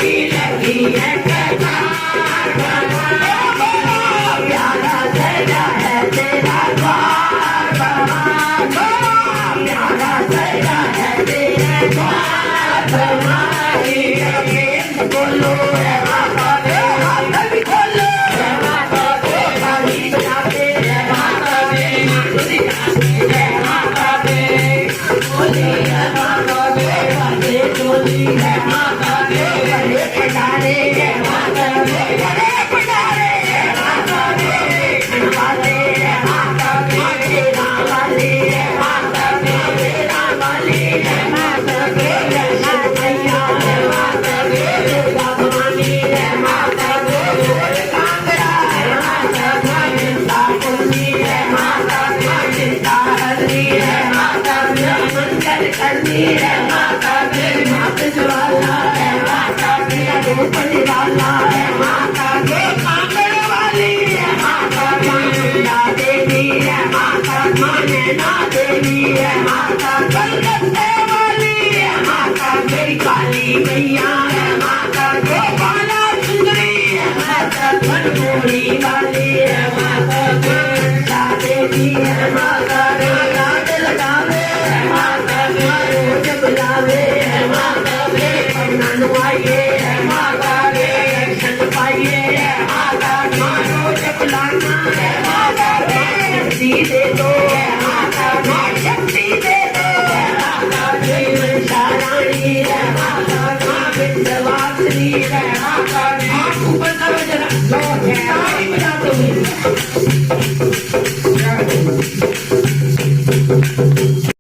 की लगी है कतार प्यारा सजा है तेरा द्वार प्यारा सजा है तेरा द्वार बोलो है माता दे हाथ भी खोलो है माता दे गाली बजाते है माता दे है माता दे बोली है माता दे बंदे चोली है माता दे बड़े पटारे है माता दे बड़े पटारे है माता दे वाले है माता दे तेरा वाले है माता दे तेरा वाले है माता दे मैया है माता दे दुर्गा भवानी है माता दे कांगड़ा है माता दे साकुनी है माता दे चिंता हरनी है माता दे मंगल करनी है माता दे मात ज्वाला है माता दे गोपन वाला है माता दे कांगड़ वाली है माता दे मुंडा देवी है माता नैना देवी है माता कलकत्ते वाली है माता मेरी काली मैया है माता गोपाला सुंदरी है माता बनमोरी वाली है माता गंगा देवी है माता रात लगावे है माता रोज बुलावे है माता ननवाइए है माता दर्शन पाइए है माता रोज बुलाना है माता शक्ति दे दो है माता शक्ति दे दो है माता जीवन साराणी है माता विंध्यवासिनी है माता ऊपर का जरा बजा दो